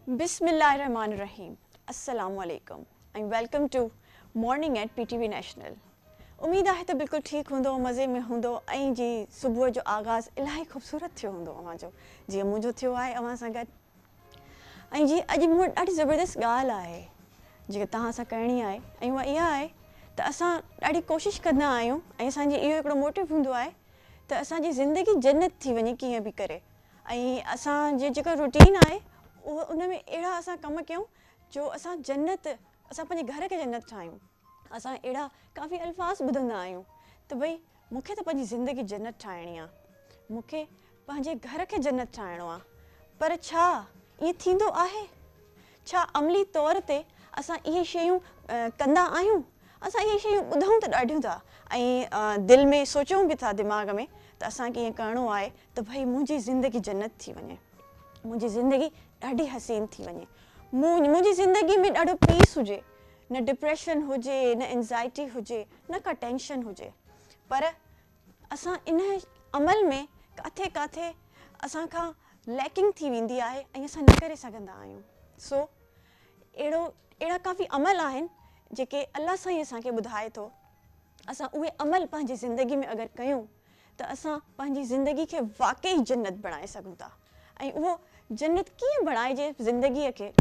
बिस्मिल्लाहिर्रहमानिर्रहीम, अस्सलाम वालेकुम and welcome to morning at PTV National. उम्मीद आहे त बिल्कुलु ठीकु हूंदो, मज़े में हूंदो ऐं जी सुबुह जो आगाज़ इलाही ख़ूबसूरत थियो हूंदो अव्हां जो, जीअं मुंहिंजो थियो आहे अव्हां सां गॾु। ऐं जी अॼु मूं वटि ॾाढी ज़बरदस्त ॻाल्हि आहे जेका तव्हां सां करणी आहे, ऐं उहा इहा आहे त असां ॾाढी कोशिशि कंदा आहियूं ऐं असांजी इहो हिकिड़ो मोटिव हूंदो आहे त असांजी ज़िंदगी जन्नत थी वञे कीअं बि करे, ऐं असांजी जेका रूटीन आहे उहो उन में अहिड़ा असां कमु कयूं जो असां जन्नत, असां पंहिंजे घर खे जन्नत ठाहियूं। असां अहिड़ा काफ़ी अल्फाज़ ॿुधंदा आहियूं त भई मूंखे त पंहिंजी ज़िंदगी जन्नत ठाहिणी आहे, मूंखे पंहिंजे घर खे जन्नत ठाहिणो आहे। पर छा ईअं थींदो आहे? छा अमली तौर ते असां इहे शयूं कंदा आहियूं? असां इहे शयूं ॿुधूं त ॾाढियूं था ऐं दिलि में सोचूं बि था दिमाग़ में त असांखे ईअं करिणो आहे त भई मुंहिंजी ज़िंदगी जन्नत थी वञे, मुंहिंजी ज़िंदगी ॾाढी हसीन थी वञे, मुंहिंजी ज़िंदगी में ॾाढो पीस हुजे, न डिप्रेशन हुजे, न एंज़ाइटी हुजे, न का टेंशन हुजे। पर असां इन अमल में किथे किथे असांखां लैकिंग थी वेंदी आहे ऐं असां न करे सघंदा आहियूं। सो अहिड़ा काफ़ी अमल आहिनि जेके अलाह साईं असांखे ॿुधाए थो, असां उहे अमल पंहिंजी ज़िंदगी में अगरि कयूं त असां पंहिंजी ज़िंदगी खे वाक़ई जन्नत बणाए सघूं था। ऐं उहो जन्नत कीअं बणाइजे ज़िंदगीअ खे,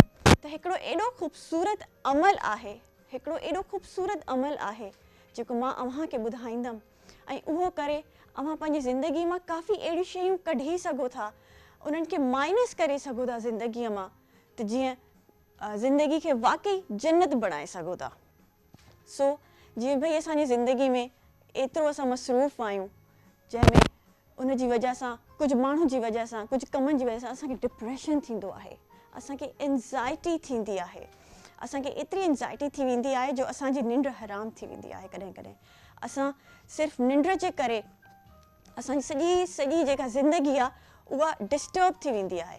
त हिकिड़ो एॾो ख़ूबसूरत अमल आहे, हिकिड़ो एॾो ख़ूबसूरत अमल आहे जेको मां अव्हांखे ॿुधाईंदमि, ऐं उहो करे अव्हां पंहिंजी ज़िंदगी मां काफ़ी अहिड़ियूं शयूं कढी सघो था, उन्हनि खे माइनस करे सघो था ज़िंदगीअ मां, त जीअं ज़िंदगी खे वाक़ई जन्नत बणाए सघो था। सो जीअं भई असांजी ज़िंदगी में एतिरो असां मसरूफ़ आहियूं जंहिंमें उन जी वजह सां, कुझु माण्हुनि जी वजह सां, कुझु कमनि जी वजह सां असांखे डिप्रेशन थींदो आहे, असांखे एंज़ाइटी थींदी आहे, असांखे एतिरी एंज़ाइटी थी वेंदी आहे जो असांजी निंड हराम थी वेंदी आहे। कॾहिं कॾहिं असां सिर्फ़ु निंड जे करे असांजी सॼी जेका ज़िंदगी आहे उहा डिस्टर्ब थी वेंदी आहे।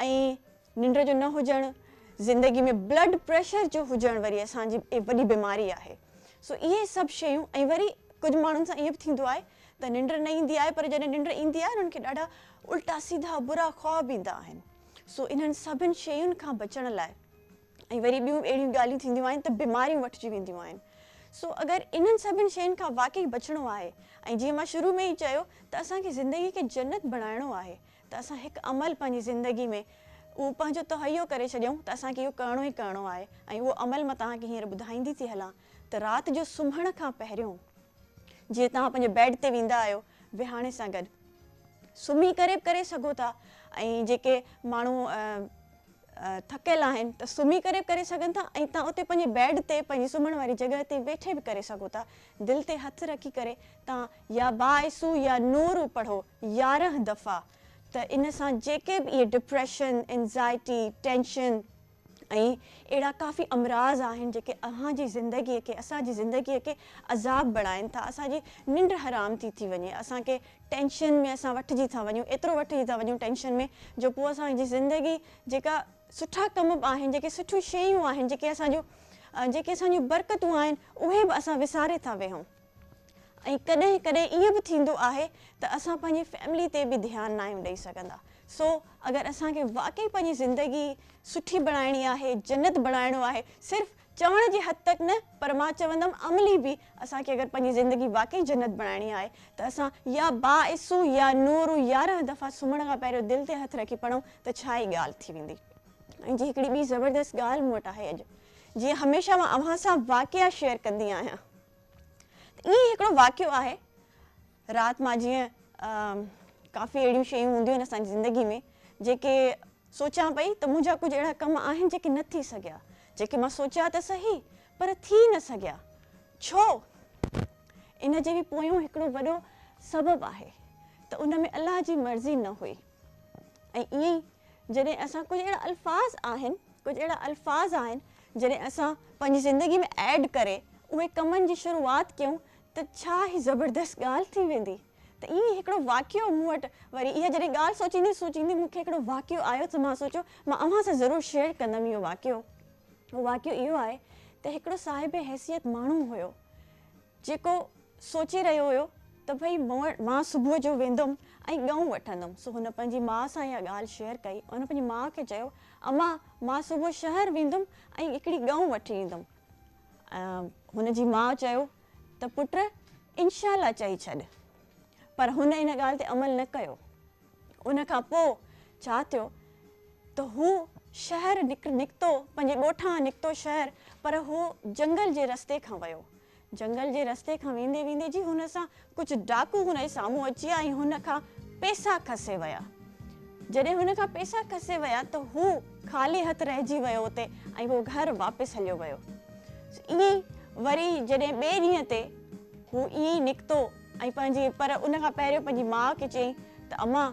ऐं निंड जो न हुजणु, ज़िंदगी में ब्लड प्रेशर जो हुजणु वरी असांजी वॾी बीमारी आहे। सो इहे सभु शयूं, ऐं वरी कुझु माण्हुनि सां ईअं बि थींदो आहे त निंड न ईंदी आहे, पर जॾहिं निंड ईंदी आहे उन्हनि खे ॾाढा उल्टा सीधा बुरा ख़्वाब ईंदा आहिनि। सो इन्हनि सभिनि शयुनि खां बचण लाइ, ऐं वरी ॿियूं अहिड़ियूं ॻाल्हियूं थींदियूं आहिनि त बीमारियूं वठिजी वेंदियूं आहिनि। सो अगरि इन्हनि सभिनि शयुनि खां वाक़ई बचिणो आहे, ऐं जीअं मां शुरू में ई चयो त असांखे ज़िंदगी खे जन्नत बणाइणो आहे, त असां हिकु अमल पंहिंजी ज़िंदगी में उहो पंहिंजो तहैयो करे छॾियूं त असांखे इहो करिणो ई करिणो आहे। ऐं उहो अमल मां तव्हांखे हींअर ॿुधाईंदी थी हलां त राति जो सुम्हण खां पहिरियों जीअं तव्हां पंहिंजे बेड ते वेंदा आहियो विहाणे सां गॾु, सुम्ही करे सघो था, ऐं जेके माण्हू थकियल आहिनि त सुम्ही करे सघनि था, ऐं तव्हां उते पंहिंजे बेड ते पंहिंजी सुम्हण वारी जॻह ते वेठे बि करे सघो था। दिलि ते हथु रखी करे तव्हां या बाइसू या नूर पढ़ो 11 दफ़ा, त इन सां जेके बि इहे डिप्रेशन, एंज़ाइटी, टेंशन ऐं अहिड़ा काफ़ी अमराज़ आहिनि जेके अव्हांजी ज़िंदगीअ खे, असांजी ज़िंदगीअ खे अज़ाब बणाइनि था, असांजी निंड हराम थी वञे, असांखे टेंशन में असां वठिजी था वञूं, एतिरो वठिजी था वञूं टेंशन में जो पोइ असांजी ज़िंदगी जेका सुठा कम आहिनि, जेके सुठियूं शयूं आहिनि, जेके असांजूं बरकतूं आहिनि, उहे बि असां विसारे था वेहूं। ऐं कॾहिं कॾहिं ईअं बि थींदो आहे त असां पंहिंजी फैमिली ते बि ध्यानु न आहियूं ॾेई सघंदा। सो अगरि असांखे वाक़ई पंहिंजी ज़िंदगी सुठी बणाइणी आहे, जन्नत बणाइणो आहे, सिर्फ़ु चवण जी हद तक न, पर मां चवंदमि अमली बि असांखे अगरि पंहिंजी ज़िंदगी वाक़ई जन्नत बणाइणी आहे त असां या बाइसू या नूर 11 दफ़ा सुम्हण खां पहिरियों दिलि ते हथु रखी पढ़ूं त छा ई ॻाल्हि थी वेंदी। ऐं जी हिकिड़ी ॿी ज़बरदस्त ॻाल्हि मूं वटि आहे अॼु, जीअं हमेशह मां अव्हां सां वाक़िया शेयर कंदी आहियां, ईअं ई हिकिड़ो वाक़ियो आहे। राति मां जीअं काफ़ी अहिड़ियूं शयूं हूंदियूं आहिनि असांजी ज़िंदगी में जेके सोचां पई त मुंहिंजा कुझु अहिड़ा कम आहिनि जेके न थी सघिया, जेके मां सोचिया त सही पर थी न सघिया। छो? इन जे बि पोयों हिकिड़ो वॾो सबबु आहे त उन में अलाह जी मर्ज़ी न हुई। ऐं ईअं ई जॾहिं असां कुझु अहिड़ा अल्फाज़ आहिनि जॾहिं असां पंहिंजी ज़िंदगी में ऐड करे उहे कमनि जी शुरूआति कयूं त छा ई ज़बरदस्त ॻाल्हि थी वेंदी। त ईअं हिकिड़ो वाक़ियो मूं वटि, वरी इहा जॾहिं ॻाल्हि सोचींदी मूंखे हिकिड़ो वाक़ियो आयो त मां सोचियो मां अव्हां सां ज़रूरु शेयर कंदमि इहो वाक़ियो। उहो वाक़ियो इहो आहे त हिकिड़ो साहिब हैसियत माण्हू हुयो जेको सोचे रहियो हुयो त भई मां सुबुह जो वेंदुमि ऐं ॻऊं वठंदुमि। सो हुन पंहिंजी माउ सां इहा ॻाल्हि शेयर कई। हुन पंहिंजी माउ खे चयो, अम्मा मां सुबुह शहर वेंदुमि ऐं हिकिड़ी ॻऊं वठी ईंदुमि। हुनजी माउ चयो त पुट इनशाला चई छॾ, पर हुन इन ॻाल्हि ते अमल न कयो। उन खां पोइ छा थियो त हू शहर निकितो, पंहिंजे ॻोठां निकितो शहर, पर हू जंगल जे रस्ते खां वियो। जंगल जे रस्ते खां वेंदे वेंदे जी हुन सां कुझु डाकू हुन जे साम्हूं अची विया ऐं हुन खां पैसा खसे विया। जॾहिं हुन खां पैसा खसे विया त हू ख़ाली हथ रहिजी वियो उते ऐं उहो घर वापसि हलियो वियो। ईअं ई वरी जॾहिं ॿिए ॾींहं ते हू ईअं ई निकितो ऐं पर उन खां पहिरियों पंहिंजी माउ खे चयईं त अम्मा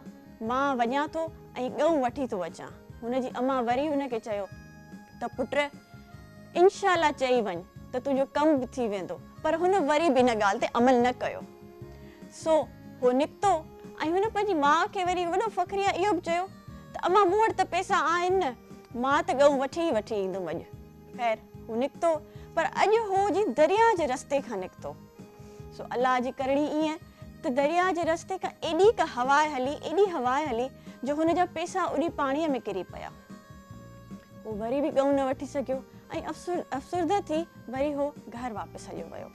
मां वञा थो ऐं ॻऊं वठी थो अचां। हुनजी अम्मा वरी हुनखे चयो त पुट इनशाला चई वञ त तुंहिंजो कमु बि थी वेंदो, पर हुन वरी बि इन ॻाल्हि ते अमल न कयो। सो हू निकितो ऐं हुन पंहिंजी माउ खे वरी वॾो फ़ख़्रिया इहो बि चयो त अम्मा मूं वटि त पैसा आहिनि न, मां त ॻऊं वठी ईंदुमि अॼु। ख़ैर हू निकितो, पर अॼु हू जी दरिया जे रस्ते खां निकितो। सो अलाह जी करणी ईअं त दरिया जे रस्ते खां एॾी हवा हली जो हुन जा पैसा उॾी पाणीअ में किरी पिया। हू वरी बि ॻऊं न वठी सघियो ऐं अफ़सुर्दा थी वरी हू घर वापसि हलियो वियो।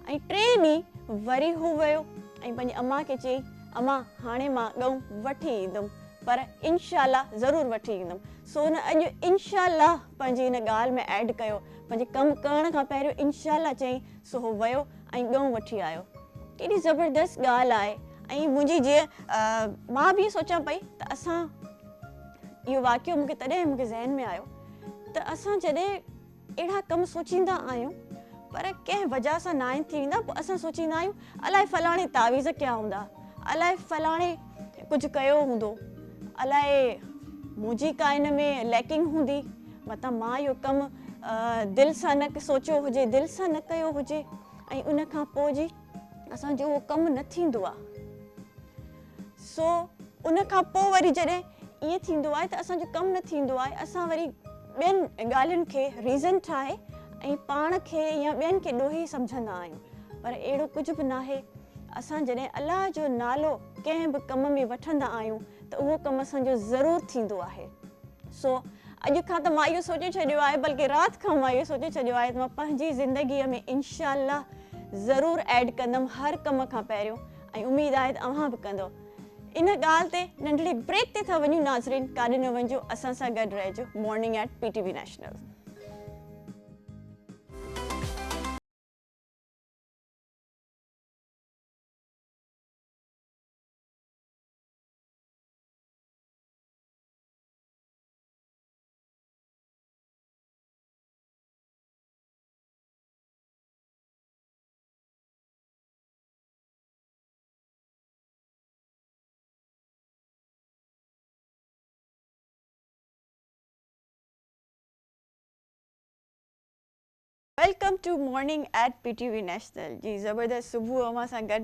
ऐं टे ॾींहं वरी हू वियो ऐं पंहिंजी अम्मा खे चई, अम्मा हाणे मां ॻऊं वठी ईंदुमि, पर इनशाला ज़रूरु वठी ईंदुमि। सो हुन अॼु इनशाला पंहिंजी हिन ॻाल्हि में ऐड कयो, पंहिंजे कमु करण खां पहिरियों इनशाला चई। सो हू वियो ऐं ॻऊं वठी आयो। केॾी ज़बरदस्त ॻाल्हि आहे। ऐं मुंहिंजी जीअं मां बि सोचां पई त असां इहो वाक़ियो मूंखे ज़हन में आयो त असां जॾहिं अहिड़ा कम सोचींदा आहियूं पर कंहिं वजह सां न थींदा, पोइ असां सोचींदा आहियूं अलाए फलाणे तावीज़ कया हूंदा, अलाए फलाणे कुझु कयो हूंदो, अलाए मुंहिंजी का इन में लैकिंग हूंदी, मतिलबु मां इहो कमु दिलि सां न सोचियो हुजे, दिलि सां न कयो हुजे ऐं उन खां पोइ जी असांजो उहो कमु न थींदो आहे। सो उन खां पोइ वरी जॾहिं ईअं थींदो आहे त असांजो कमु न थींदो आहे, असां वरी ॿियनि ॻाल्हियुनि खे रीज़न ठाहे ऐं पाण खे या ॿियनि खे ॾोही सम्झंदा आहियूं, पर अहिड़ो कुझु बि न आहे। असां जॾहिं अलाह जो नालो कंहिं बि कम में वठंदा आहियूं त उहो कमु असांजो ज़रूरु थींदो आहे। सो अॼु खां त मां इहो सोचे छॾियो आहे, बल्कि राति खां मां इहो सोचे छॾियो आहे त मां पंहिंजी ज़िंदगीअ में इनशाला ज़रूरु ऐड कंदमि हर कम खां पहिरियों, ऐं उमेदु आहे त अव्हां बि कंदो। इन ॻाल्हि ते नंढड़ी ब्रेक ते था वञूं नाज़रीन, काॾे न वञिजो, असां सां गॾु रहिजो morning at PTV national. Welcome to morning at PTV national. जी ज़बरदस्त सुबुह अव्हां सां गॾु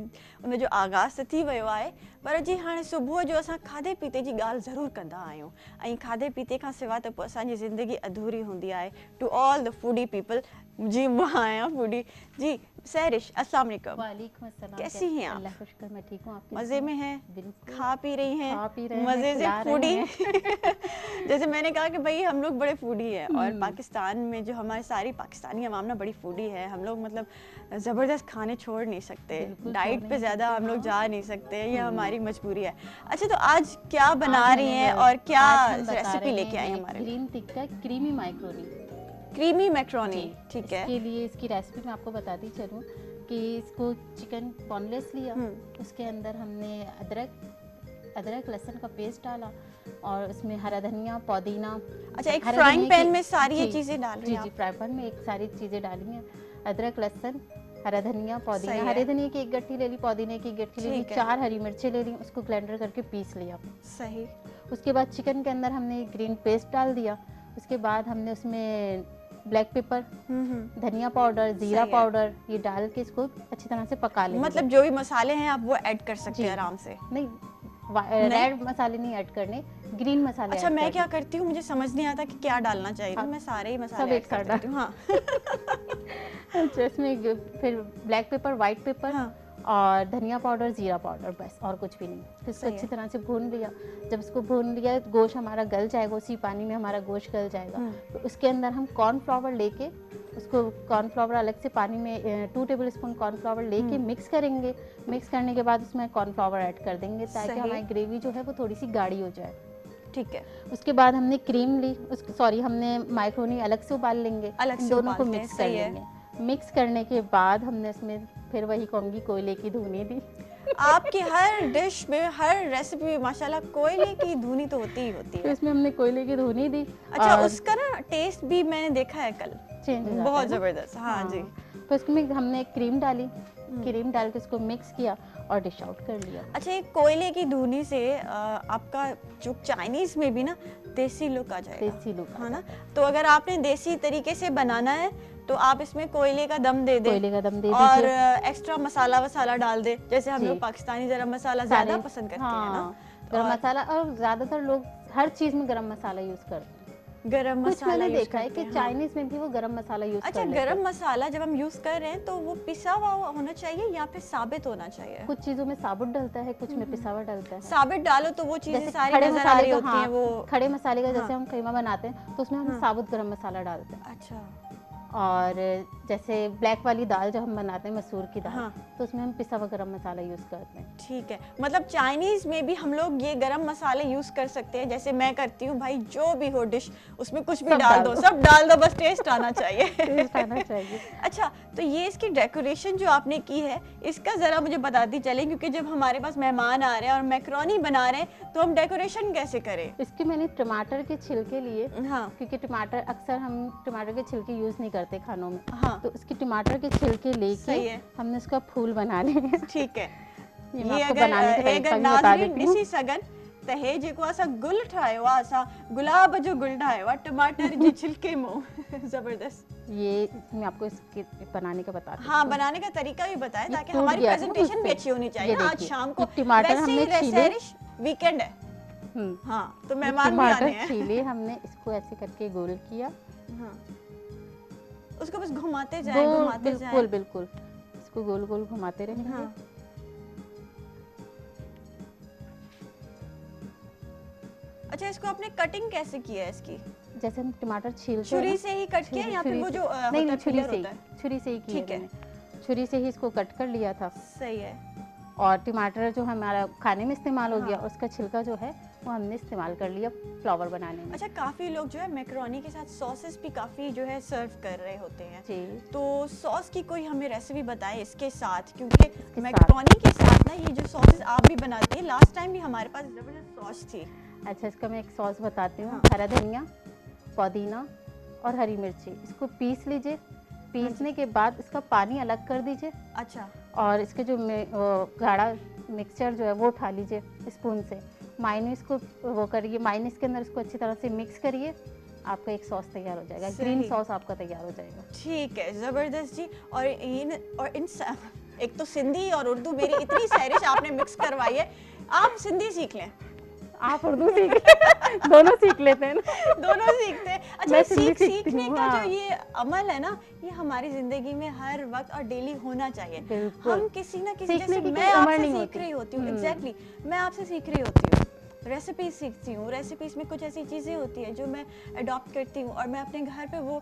उनजो आगाज़ त थी वियो आहे, पर जी हाणे सुबुह जो असां खाधे पीते जी ॻाल्हि ज़रूरु कंदा आहियूं ऐं खाधे पीते खां सवाइ त पोइ असांजी ज़िंदगी अधूरी हूंदी आहे। To all the foodie people, जी मां आहियां फूडी। जी सहरिश, अस्सलाम वालेकुम। वालेकुम अस्सलाम। कैसी हैं आप? अल्लाह का शुक्र, मैं ठीक हूँ। आप मज़े में हैं? बिल्कुल। खा पी रही हैं? खा पी रहे हैं, मज़े से खिला रहे फूडी। हैं। जैसे मैंने कहा कि भाई हम लोग बड़े फूडी हैं और पाकिस्तान में जो हमारी सारी पाकिस्तानी अवाम ना बड़ी फूडी है। हम लोग मतलब ज़बरदस्त खाने छोड़ नहीं सकते, डाइट पे ज़्यादा हम लोग जा नहीं सकते, ये हमारी मजबूरी है। अच्छा, तो आज क्या बना रही हैं और क्या रेसिपी लेके आई हमारे लिए? Green tikka creamy macaroni. Creamy macaroni, ठीक है। इसके लिए इसकी रेसिपी मैं आपको बताती चलूँ कि इसको चिकन बोनलेस लिया, उसके अंदर हमने अदरक लहसुन का पेस्ट डाला और उसमें हरा धनिया, पुदीना। अच्छा, एक फ्राइंग पैन में सारी ये चीज़ें डाल रही हैं? जी, फ्राई पैन में एक सारी चीज़ें डाली हैं। अदरक लहसुन, हरा धनिया, पुदीना। हरे धनिया की एक गट्ठी ले ली, पुदीने की एक गट्ठी ले ली, 4 हरी मिर्चें ले ली, उसको ब्लेंडर करके पीस लिया। सही। उसके बाद चिकन के अंदर हमने ग्रीन पेस्ट डाल दिया। उसके बाद हमने उसमें ब्लैक पेपर, धनिया पाउडर, जीरा पाउडर ये डाल के इसको अच्छी तरह से पका लेंगे। मतलब जो भी मसाले हैं आप वो ऐड कर सकते हैं आराम से? नहीं, रेड मसाले नहीं ऐड करने, ग्रीन मसाले। अच्छा, मैं क्या करती हूँ, मुझे समझ नहीं आता कि क्या डालना चाहिए, तो मैं सारे ही मसाले ऐड कर देती हूँ। हाँ। अच्छा, इसमें फिर ब्लैक पेपर, वाइट पेपर और धनिया पाउडर, जीरा पाउडर, बस और कुछ भी नहीं। फिर इसको सही है। अच्छी तरह से भून लिया। जब इसको भून लिया गोश्त हमारा गल जाएगा, उसी पानी में हमारा गोश्त गल जाएगा। तो उसके अंदर हम कॉर्नफ्लावर लेके उसको कॉर्नफ्लावर अलग से पानी में 2 टेबल स्पून कॉर्नफ्लावर लेके मिक्स करेंगे। मिक्स करने के बाद उसमें कॉर्नफ्लावर ऐड कर देंगे ताकि सही। हमारी ग्रेवी जो है वो थोड़ी सी गाढ़ी हो जाए। ठीक है। उसके बाद हमने क्रीम ली, हमने माइक्रोनी अलग से उबाल लेंगे, अलग इन से दोनों को उबालते हैं, मिक्स कर सही है। लेंगे। मिक्स करने के बाद हमने इसमें फिर वही कहूँगी कोयले की धुनी दी। आपकी हर डिश में, हर रेसिपी में माशाल्लाह कोयले की धुनी तो होती ही होती तो है। इसमें हमने कोयले की धुनी दी। अच्छा, और उसका ना टेस्ट भी मैंने देखा है कल, चेंज हो जाता बहुत है ना। जबरदस्त। हाँ जी। तो इसमें हमने क्रीम डाली, क्रीम डाल के इसको मिक्स किया और डिश आउट कर लिया। अच्छा, ये कोयले की धुनी से आपका जो चाइनीज में भी ना देसी लुक आ जाएगा, देसी लुक है ना। तो अगर आपने देसी तरीके से बनाना है तो आप इसमें कोयले का दम दे दें, कोयले का दम दे और दीजिए। एक्स्ट्रा मसाला वसाला डाल दे, जैसे हम जी। लोग पाकिस्तानी गरम मसाला ज्यादा सारे- पसंद करते हाँ, हैं ना। गरम और मसाला, और ज्यादातर लोग हर चीज में गरम मसाला यूज करते हैं। गरम कुछ मसाला मैंने यूज देखा है करते कि हैं, हाँ। चाइनीज में भी वो गरम मसाला यूज अच्छा, कर लेते हैं। गरम मसाला जब हम यूज कर रहे हैं तो वो पिसा हुआ होना चाहिए या फिर साबित होना चाहिए? कुछ चीजों में साबुत डलता है, कुछ में पिसा हुआ डलता है। साबित डालो तो वो चीजें जैसे सारी खड़े नजर आ मसाले रही का, होती हैं वो। खड़े मसाले का जैसे हम कीमा बनाते हैं तो उसमें हम साबुत गरम मसाला डालते हैं। अच्छा। और जैसे ब्लैक वाली दाल जब हम बनाते हैं, मसूर की दाल, हाँ। तो उसमें हम पिसा हुआ गरम मसाला यूज करते हैं। ठीक है, मतलब चाइनीज में भी हम लोग ये गरम मसाले यूज कर सकते हैं, जैसे मैं करती हूँ भाई, जो भी हो डिश उसमें कुछ भी सब डाल डाल दो, दो। सब डाल दो, बस टेस्ट आना चाहिए। टेस्ट आना चाहिए। अच्छा, तो ये इसकी डेकोरेशन जो आपने की है इसका जरा मुझे बताती चलें, क्योंकि जब हमारे पास मेहमान आ रहे हैं और मैक्रोनी बना रहे हैं तो हम डेकोरेशन कैसे करें? इसकी मैंने टमाटर के छिलके लिए, हाँ क्योंकि टमाटर अक्सर हम टमाटर के छिलके यूज नहीं करते खानों में, हाँ, तो इसकी टमाटर के छिलके लेके सही है। हमने इसका फूल बना लिए। ठीक है। ये मैं ये आपको अगर बनाने का तरीका अगर भी बता नाज़रीन देती हूँ। ॾिसी सघनि त हे जेको असां गुल ठाहियो आहे, असां गुलाब जो गुल ठाहियो आहे टमाटर जे छिलके मां। जबरदस्त। ये मैं आपको इसके बनाने का बताती हूँ। हाँ, बनाने का तरीका भी बताएं ये ताकि टूट हमारी गया था ना प्रेजेंटेशन भी मुझसे। अच्छी होनी ये चाहिए ना आज देखिए, शाम को। ये टमाटर वैसे ही हमने छीले। वीकेंड है, हाँ, तो मेहमान भी आने टमाटर हैं। छीले हमने, इसको ऐसे करके गोल किया। हाँ, उसको बस घुमाते जाएं, घुमाते बिल्कुल जाएं। बिल्कुल, इसको गोल गोल घुमाते रहेंगे। हाँ। अच्छा, इसको आपने कटिंग कैसे किया है इसकी? जैसे हम टमाटर छीलते हैं छुरी ना, से ही कट किया या फिर वो जो नहीं नहीं, छुरी पिलर से होता है? ही, छुरी से ही किया ठीक है। मैंने। छुरी से ही इसको कट कर लिया था। सही है। और टमाटर जो हमारा खाने में इस्तेमाल हो गया, हाँ। उसका छिलका जो है वो हमने इस्तेमाल कर लिया फ्लावर बनाने में। अच्छा, काफी लोग जो है मैक्रोनी के साथ सॉसेस भी काफी जो है सर्व कर रहे होते हैं, जी, तो सॉस की कोई हमें रेसिपी बताएं इसके साथ, क्योंकि साथ। मैक्रोनी के साथ ना ये जो सॉसेस आप भी बनाती है, लास्ट टाइम भी हमारे पास जबरदस्त सॉस थी। अच्छा, इसका मैं एक सॉस बताती हूँ। हाँ। हरा धनिया, पुदीना और हरी मिर्ची, इसको पीस लीजिए। पीसने के बाद इसका पानी अलग कर दीजिए, अच्छा, और इसके जो गाढ़ा मिक्सचर जो है वो उठा लीजिए स्पून से। मायोनीज को वो करिए, मायोनीज के अंदर इसको अच्छी तरह से मिक्स करिए, आपका एक सॉस तैयार हो जाएगा। सही। ग्रीन सॉस आपका तैयार हो जाएगा। ठीक है, जबरदस्त जी। और एक तो सिंधी और उर्दू मेरी इतनी सहरिश आपने मिक्स करवाई है, आप सिंधी सीख लें। आप उर्दू सीख दोनों सीख लेते हैं ना। दोनों सीखते हैं। अच्छा, मैं सिंधी सीखती सीखने हूँ, का हाँ। जो ये अमल है ना, ये हमारी जिंदगी में हर वक्त और डेली होना चाहिए। बिल्कुल। हम किसी ना किसी, सीखने जैसे की मैं कोई उम्र आपसे नहीं सीख होती। रही होती हूँ, एग्जैक्टली, मैं आपसे सीख रही होती हूँ, रेसिपी सीखती हूँ, रेसिपीज में कुछ ऐसी चीज़ें होती हैं जो मैं अडॉप्ट करती हूँ और मैं अपने घर पे वो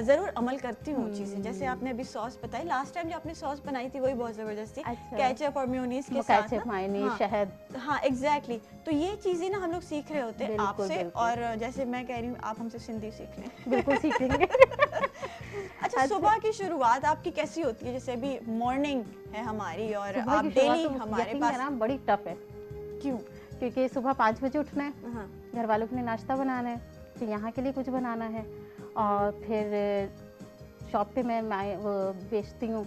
ज़रूर अमल करती हूँ चीज़ें। जैसे आपने अभी सॉस बताई, लास्ट टाइम जो आपने सॉस बनाई थी वही बहुत ज़बरदस्त थी, अच्छा। केचप और मेयोनीज के साथ केचप, ना। मायोनीज, हाँ, शहद। हाँ, एग्जैक्टली। तो ये चीज़ें ना हम लोग सीख रहे होते हैं बिल्कुल, आपसे, बिल्कुल। और जैसे मैं कह रही हूँ आप हमसे सिंधी सीख लें। बिल्कुल सीखेंगे। अच्छा, सुबह की शुरुआत आपकी कैसी होती है? जैसे अभी मॉर्निंग है हमारी और सुबह आप की शुरुआत डेली तो हमारे यकीन पास, है ना, बड़ी टफ है, क्यों? क्योंकि सुबह 5 बजे उठना है, हाँ, घर वालों के लिए नाश्ता बनाना है, फिर यहाँ के लिए कुछ बनाना है, और फिर शॉप पे मैं वो बेचती हूँ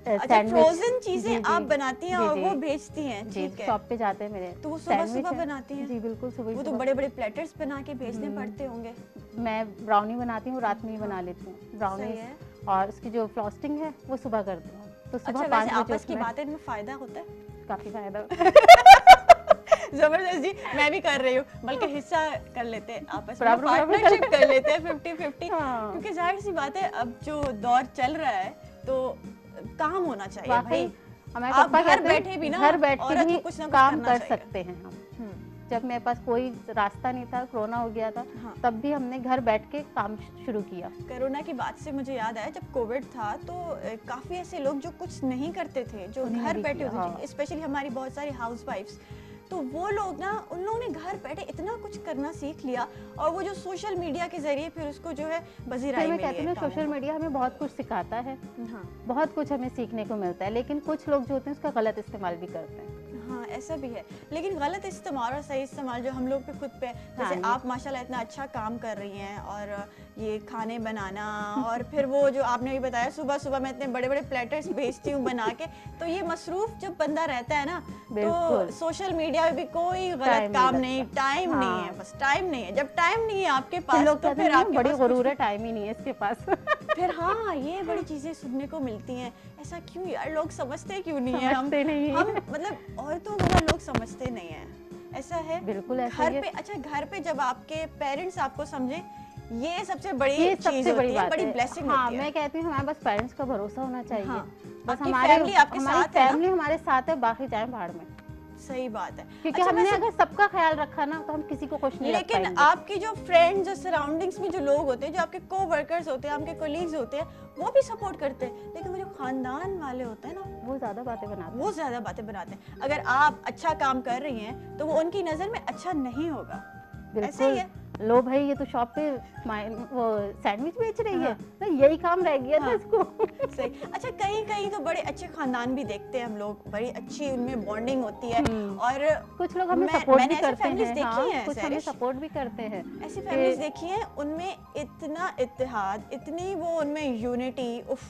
अच्छा, सैंडविच। फ्रोजन चीजें जी, आप जी, बनाती हैं जी, और जी। वो बेचती हैं, जी, ठीक है। शॉप पे जाते हैं मेरे। तो वो सुबह सैंडविच सुबह है। बनाती हैं? जी बिल्कुल, सुबह वो तो सुबह। बड़े बड़े प्लेटर्स बना के भेजने पड़ते होंगे। मैं ब्राउनी बनाती हूँ, रात में ही बना लेती हूँ सही ब्राउनी, है। और उसकी जो फ्रॉस्टिंग है वो सुबह करती हूँ। तो सुबह अच्छा, 5 वैसे बजे आपस की उठना है। बातें में फायदा होता है? काफी फायदा। जबरदस्त जी, मैं भी कर रही हूँ, बल्कि हिस्सा कर लेते हैं आपस में, बराबर बराबर पार्टनरशिप कर लेते हैं 50-50, हाँ। क्योंकि जाहिर सी बात है अब जो दौर चल रहा है तो काम होना चाहिए वाकई भाई। हमारे आप पापा घर कहते हैं, बैठे भी ना, घर बैठ के औरत भी को कुछ ना कुछ काम करना कर चाहिए। सकते हैं हम। हम्म, जब मेरे पास कोई रास्ता नहीं था, कोरोना हो गया था, हाँ। तब भी हमने घर बैठ के काम शुरू किया। कोरोना की बात से मुझे याद आया, जब कोविड था तो काफी ऐसे लोग जो कुछ नहीं करते थे, जो उन्होंने घर भी बैठे किया, होते हाँ। थे, स्पेशली हमारी बहुत सारी हाउसवाइफ्स, तो वो लोग ना, उन लोगों ने घर बैठे इतना कुछ करना सीख लिया, और वो जो सोशल मीडिया के जरिए फिर उसको जो है पजीराई फिर मैं मिली कहती हूँ है ना, कामों सोशल को। मीडिया हमें बहुत कुछ सिखाता है, हाँ बहुत कुछ हमें सीखने को मिलता है, लेकिन कुछ लोग जो होते हैं उसका गलत इस्तेमाल भी करते हैं। हाँ, ऐसा भी है, लेकिन गलत इस्तेमाल और सही इस्तेमाल जो हम लोग पे खुद पे, जैसे हाँ, आप माशाल्लाह इतना अच्छा काम कर रही हैं, और ये खाने बनाना, और फिर वो जो आपने भी बताया सुबह सुबह मैं इतने बड़े बड़े प्लेटर्स भेजती हूँ बना के, तो ये मसरूफ जब बंदा रहता है ना, तो बिल्कुल। सोशल मीडिया पे भी कोई गलत टाइम काम नहीं नहीं, लगता। टाइम नहीं हाँ। है, बस टाइम नहीं है। जब टाइम नहीं है आपके फिर पास लोग तो कहते फिर हैं आपके बड़ी पास गुरूर है, टाइम ही नहीं है इसके पास। फिर हाँ, ये बड़ी चीजें सुनने को मिलती हैं। ऐसा क्यों यार, लोग समझते क्यों नहीं है? समझते नहीं है। हम मतलब औरतों को ना लोग समझते नहीं है, ऐसा है। बिल्कुल ऐसा घर ही है। पे, अच्छा घर पे जब आपके पेरेंट्स आपको समझे, ये सबसे बड़ी ये चीज सबसे बड़ी होती है, बात बड़ी है। ब्लेसिंग हाँ, होती है। मैं कहती हूँ हमारे बस पेरेंट्स का भरोसा होना चाहिए। हाँ, बस आपकी हमारे फैमिली आपके हमारी साथ है ना? फैमिली हमारे साथ है, बाकी जाए भाड़ में। सही बात है। क्योंकि अच्छा, हमने वैसे अगर सबका ख्याल रखा ना, तो हम किसी को खुश नहीं रख लेकिन पाएंगे। आपकी जो फ्रेंड्स, जो सराउंडिंग्स में जो लोग होते हैं, जो आपके को-वर्कर्स होते हैं, आपके कोलीग्स होते हैं, वो भी सपोर्ट करते हैं, लेकिन वो जो खानदान वाले होते हैं ना, वो ज्यादा बातें बनाते वो ज्यादा बातें बनाते हैं। अगर आप अच्छा काम कर रही हैं तो वो उनकी नजर में अच्छा नहीं होगा। हैं। ऐसा ही है। बिल्कुल, लो भाई ये तो शॉप पे वो सैंडविच बेच रही है, हाँ। तो यही काम रह गया था हाँ। इसको। सही। अच्छा, कहीं कहीं तो बड़े अच्छे खानदान भी देखते हैं हम लोग, बड़ी अच्छी उनमें बॉन्डिंग होती है, और कुछ लोग हमें मैं- सपोर्ट मैंने भी ऐसी करते families हैं। देखी हाँ, हैं, कुछ हमें सैरिश। सपोर्ट भी करते हैं। ऐसी कि- फैमिलीज देखी हैं, उनमें इतना इत्तेहाद, इतनी वो उनमें यूनिटी, उफ,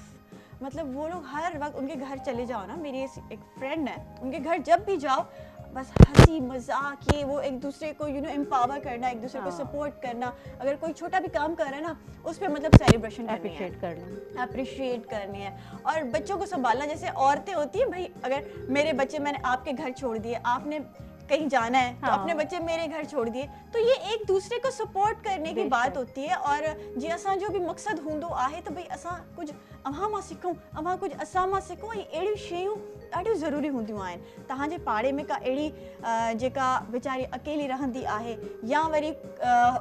मतलब वो लोग हर वक्त, उनके घर चले जाओ ना, मेरी एक फ्रेंड है, उनके घर जब भी जाओ बस हंसी मजाक, ये वो एक दूसरे को एम्पावर करना, एक दूसरे को हाँ। सपोर्ट करना, अगर कोई छोटा भी काम कर रहा है ना, उस पर मतलब सेलिब्रेशन करनी है, अप्रिशिएट करना। अप्रिशिएट करनी है। और बच्चों को संभालना, जैसे औरतें होती हैं भाई, अगर मेरे बच्चे मैंने आपके घर छोड़ दिए, आपने कहीं जाना है तो हाँ। अपने बच्चे मेरे घर छोड़ दिए, तो ये एक दूसरे को सपोर्ट करने की बेशक। बात होती है। और जी असां जो भी मकसद हूंदो आहे त भई असां कुछ अव्हां मां सिखूं, अव्हां कुछ असां मां सिखूं, ऐं अहिड़ियूं शयूं ॾाढियूं ज़रूरी हूंदियूं आहिनि। तव्हांजे पाड़े में का अहिड़ी जेका वीचारी अकेली रहंदी आहे, या वरी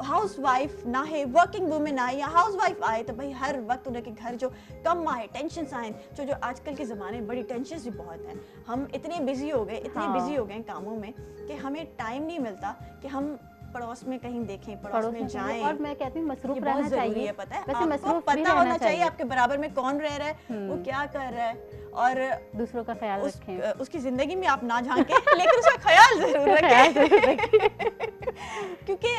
हाउस वाइफ ना आहे, वर्किंग वुमेन आहे, या हाउस वाइफ आहे, त भई हर वक्त उनके घर जो कम आहे, टेंशन्स आहिनि, जो आजकल के ज़माने में बड़ी टेंशन्स भी बहुत हैं। हम इतने बिजी हो गए, इतने हाँ। बिजी हो गए कामों में कि हमें टाइम नहीं मिलता कि हम पड़ोस में कहीं देखें, पड़ोस में जाएं। और मैं कहती हूँ मसरूफ ये बहुत रहना जरूरी चाहिए। है, पता है वैसे आपको मसरूफ भी पता रहना होना चाहिए आपके बराबर में कौन रह रहा है, वो क्या कर रहा है, और दूसरों का ख्याल रखें। उसकी जिंदगी में आप ना झांके लेकिन उसका ख्याल जरूर ख्याल जरूर रखें। क्योंकि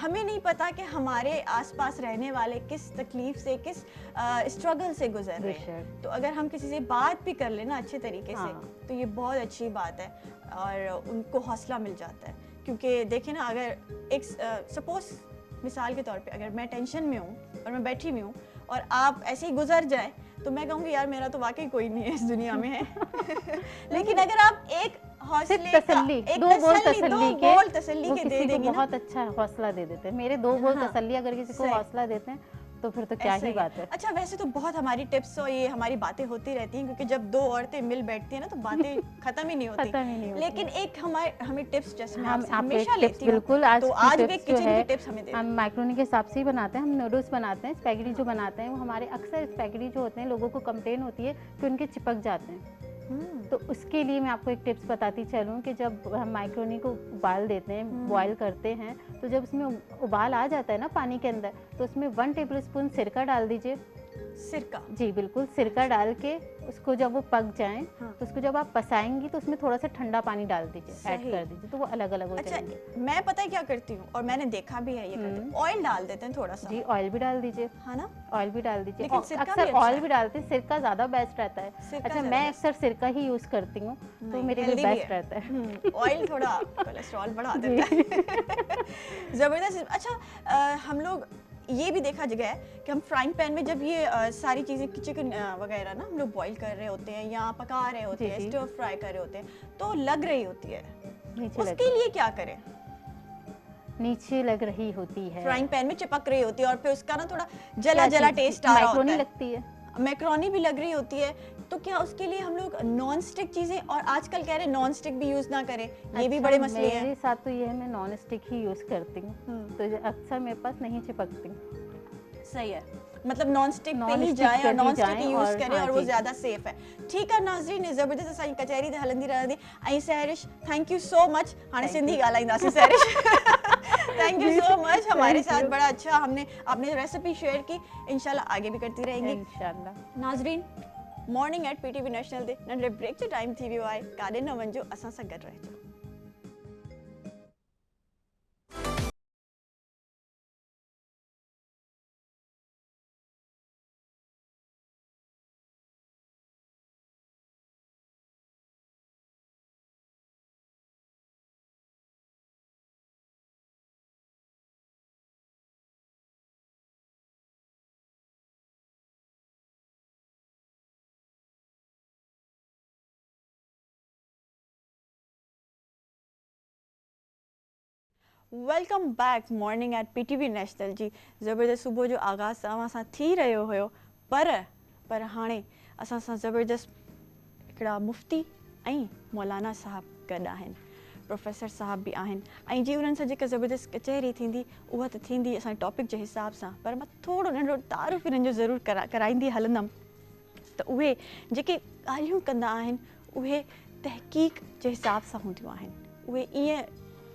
हमें नहीं पता कि हमारे आसपास रहने वाले किस तकलीफ से, किस स्ट्रगल से गुजर रहे हैं। बेशक। तो अगर हम किसी से बात भी कर लेना अच्छे तरीके हाँ। से, तो ये बहुत अच्छी बात है, और उनको हौसला मिल जाता है। क्योंकि देखिए ना, अगर एक सपोज मिसाल के तौर पे, अगर मैं टेंशन में हूँ और मैं बैठी हुई हूँ और आप ऐसे ही गुजर जाए, तो मैं कहूँगी यार मेरा तो वाकई कोई नहीं है इस दुनिया में है। लेकिन अगर आप एक हौसले सिर्फ का, तसल्ली, एक दो बोल तसल्ली के, बोल तसल्ली वो के दे किसी को देंगी ना, बहुत अच्छा हौसला दे देते हैं। मेरे दो बोल हाँ, तसल्ली अगर किसी को सही। हौसला देते हैं, तो फिर तो क्या ऐसा ही ही बात है। अच्छा, वैसे तो बहुत हमारी टिप्स और ये हमारी बातें होती रहती हैं, क्योंकि जब दो औरतें मिल बैठती हैं ना, तो बातें खत्म ही नहीं होती। खत्म ही नहीं होती। लेकिन एक हमें टिप्स, जैसे मैं हम आपसे आपको हमेशा एक टिप्स लेती हूँ, बिल्कुल आज तो की आज भी टिप्स जो किचन है, की टिप्स हमें दे हम मैक्रोनी के हिसाब से ही बनाते हैं। हम नूडल्स बनाते हैं, स्पैगेटी जो बनाते हैं, वो हमारे अक्सर स्पैगेटी जो होते हैं, लोगों को कंप्लेन होती है कि उनके चिपक जाते हैं। तो उसके लिए मैं आपको एक टिप्स बताती चलूँ कि जब हम मैक्रोनी को उबाल देते हैं, बॉईल करते हैं, तो जब उसमें उबाल आ जाता है ना पानी के अंदर, तो उसमें 1 टेबलस्पून सिरका डाल दीजिए। सिरका, जी बिल्कुल, सिरका डाल के उसको जब वो पक जाएं, हाँ। तो उसको जब आप पसाएंगी तो उसमें थोड़ा सा ठंडा पानी डाल दीजिए, ऐड सही। कर दीजिए, तो वो अलग अलग हो अच्छा जाएंगे। मैं पता है क्या करती हूँ, और मैंने देखा भी है ये करते हैं, ऑयल डाल देते हैं थोड़ा सा, जी ऑयल भी डाल दीजिए, है ना, ऑयल भी डाल दीजिए। लेकिन सिरका भी अक्सर अच्छा ऑयल है। भी डालते हैं, सिरका ज़्यादा बेस्ट रहता है। सिरका अच्छा, ज़्यादा मैं बेस्ट। अक्सर सिरका ही यूज़ करती हूँ, तो नहीं, मेरे लिए healthy भी बेस्ट रहता है। ऑयल थोड़ा कोलेस्ट्रॉल बढ़ा देता है। जबरदस्त। अच्छा, हम लोग ये भी देखा जगह है कि हम फ्राइंग पैन में जब ये सारी चीज़ें चिकन वगैरह ना हम लोग बॉईल कर रहे होते हैं, या पका रहे होते हैं, जी। स्टर फ्राई कर रहे होते हैं, तो लग रही होती है, नीचे उसके लिए क्या करें? नीचे लग रही होती है, फ्राइंग पैन में चिपक रही होती है, और फिर उसका ना थोड़ा जला जला टेस्ट आ रहा होता मैक्रोनी है, लगती है। मैक्रोनी भी लग रही होती है, تو کیا اس کے لیے ہم لوگ نان اسٹک چیزیں، اور آج کل کہہ رہے ہیں نان اسٹک بھی یوز نہ کریں، یہ بھی بڑے مسئلے ہیں. میرے ساتھ تو یہ ہے، میں نان اسٹک ہی یوز کرتی ہوں، تو اکثر میرے پاس نہیں چپکتی. صحیح ہے، مطلب نان اسٹک پہ ہی جائیں اور نان اسٹک ہی یوز کریں اور وہ زیادہ سیف ہے. ٹھیک ہے ناظرین، زبردست اساں کچہری تے ہلندی رہندی. ऐं سہرش تھینک یو سو مچ. हाणे सिंधी ॻाल्हाईंदासीं سہرش. تھینک یو سو مچ، ہمارے ساتھ بڑا اچھا ہم نے اپنی ریسیپی شیئر کی، انشاءاللہ آگے بھی کرتی رہیں گی انشاءاللہ. ناظرین. مارننگ ایٹ PTV نیشنل دے ننढड़े ब्रेक जो टाइम थी वियो आहे، काॾे न वञिजो، असां सां गॾु रहिजो. Welcome back morning at PTV national जी. ज़बरदस्त सुबुह जो आगाज़ तव्हां सां थी रहियो हुयो, पर हाणे असां सां ज़बरदस्त हिकिड़ा मुफ़्ती ऐं मौलाना साहब गॾु आहिनि, प्रोफेसर साहब बि आहिनि, ऐं जी उन्हनि सां जेका ज़बरदस्त कचहरी थींदी उहा त थींदी असांजे टॉपिक जे हिसाब सां, पर मां थोरो नंढो तारुफ़ हिननि जो ज़रूरु कराईंदी हलंदमि. त उहे जेके ॻाल्हियूं कंदा आहिनि उहे तहक़ीक़ जे हिसाब सां हूंदियूं आहिनि. उहे ईअं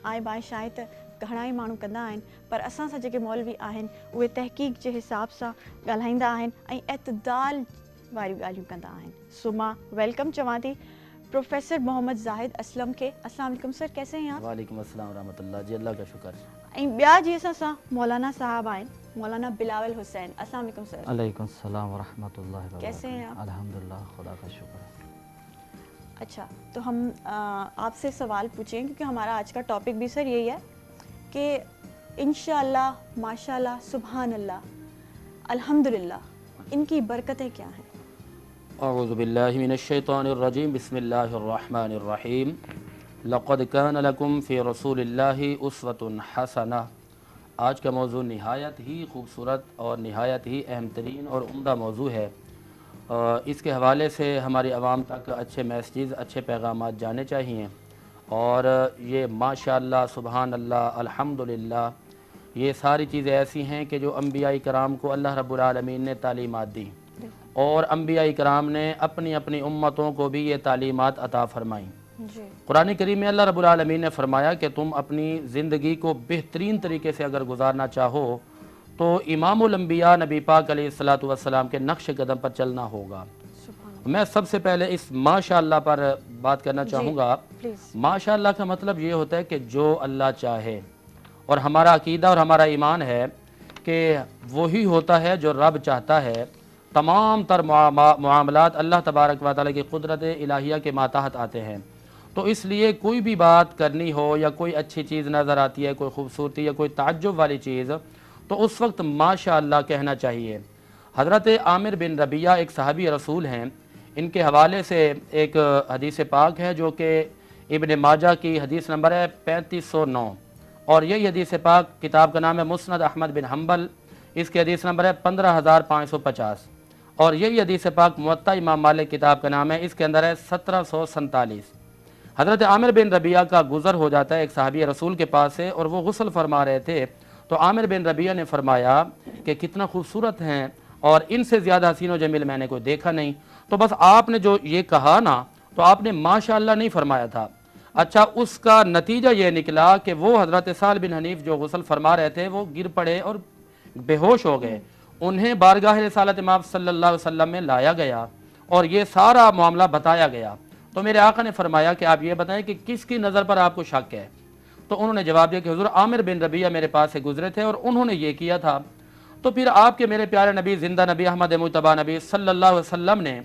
आए बाए शायदि त घणा ई माण्हू कंदा आहिनि, पर असां सां जेके मौलवी आहिनि उहे तहक़ीक़ जे हिसाब सां ॻाल्हाईंदा आहिनि ऐं एतदाल वारियूं ॻाल्हियूं कंदा आहिनि. सो मां वेलकम चवां थी प्रोफेसर मोहम्मद ज़ाहिद असलम खे. अस्सलाम वालेकुम सर, कैसे हैं आप? वालेकुम अस्सलाम रहमतुल्लाह जी, अल्लाह का शुक्र. ऐं ॿिया जी असां सां मौलाना साहब आहिनि, मौलाना बिलावल हुसैन. अस्सलाम वालेकुम सर. अलैकुम सलाम व रहमतुल्लाहि व बरकातहू. कैसे हैं आप? अल्हम्दुलिल्लाह, खुदा का शुक्र. अच्छा, तो हम आपसे सवाल पूछें क्योंकि हमारा आज का टॉपिक भी सर यही है कि इंशाअल्लाह, माशाअल्लाह, सुभान अल्लाह, अल्हम्दुलिल्लाह, इनकी बरकतें क्या हैं? अऊज़ु बिल्लाहि मिनश शैतानिर रजीम, बिस्मिल्लाहिर रहमानिर रहीम. लक़द कान लकुम फ़ी रसूलिल्लाहि उस्वतुन हसना. आज का मौजू नहायत ही खूबसूरत और नहायत ही अहम तरीन और उम्दा मौजू है. इसके हवाले से हमारी आवाम तक अच्छे मैसेज, अच्छे पैगामात जाने चाहिए. और ये माशाअल्लाह, सुभान अल्लाह, अल्हम्दुलिल्लाह, ये सारी चीज़ें ऐसी हैं कि जो अम्बिया कराम को अल्लाह रब्बुल आलमीन ने तालीमात दी, और अम्बिया कराम ने अपनी अपनी उम्मतों को भी ये तालीमात अता फरमाई. कुरान करीम में अल्लाह रब्बुल आलमीन ने फरमाया कि तुम अपनी ज़िंदगी को बेहतरीन तरीके से अगर गुजारना चाहो तो इमामुल अंबिया नबी पाक अलैहिस्सलातु वस्सलाम के नक्श कदम पर चलना होगा. मैं सबसे पहले इस माशाअल्लाह पर बात करना चाहूँगा. माशाअल्लाह का मतलब ये होता है कि जो अल्लाह चाहे, और हमारा अकीदा और हमारा ईमान है कि वही होता है जो रब चाहता है. तमाम तर मामलात अल्लाह तबारक व तआला की कुदरत इलाहिया के मातहत आते हैं. तो इसलिए कोई भी बात करनी हो या कोई अच्छी चीज़ नज़र आती है, कोई खूबसूरती या कोई ताज्जुब वाली चीज़, तो उस वक्त माशाअल्लाह कहना चाहिए. हज़रत आमिर बिन रबिया एक सहाबी रसूल हैं. इनके हवाले से एक हदीस पाक है जो कि इब्न माजा की हदीस नंबर है 3509, और यही हदीस पाक किताब का नाम है मुस्नद अहमद बिन हम्बल. इसकी हदीस नंबर है 15550, और यही हदीस पाक मुवत्ता इमाम मालिक किताब का नाम है, इसके अंदर है 1747. हज़रत आमिर बिन रबिया का गुज़र हो जाता है एक सहाबी रसूल के पास से, और वो गुस्ल फरमा रहे थे. तो आमिर बिन रबिया ने फरमाया कि कितना खूबसूरत हैं, और इनसे ज़्यादा हसीन व जमील मैंने कोई देखा नहीं. तो बस आपने जो ये कहा ना, तो आपने माशाअल्लाह नहीं फरमाया था. अच्छा, उसका नतीजा ये निकला कि वो हज़रत साल बिन हनीफ जो गुस्ल फरमा रहे थे वो गिर पड़े और बेहोश हो गए. उन्हें बारगाह रिसालत इमाम सल्लल्लाहु अलैहि वसल्लम में लाया गया और ये सारा मामला बताया गया. तो मेरे आका ने फरमाया कि आप ये बताएं कि किसकी नज़र पर आपको शक है. तो उन्होंने जवाब दिया कि हुज़ूर आमिर बिन रबिया मेरे पास से गुजरे थे और उन्होंने ये किया था. तो फिर आपके मेरे प्यारे नबी, ज़िंदा नबी, अहमद मुतबा नबी सल्लल्लाहु अलैहि वसल्लम ने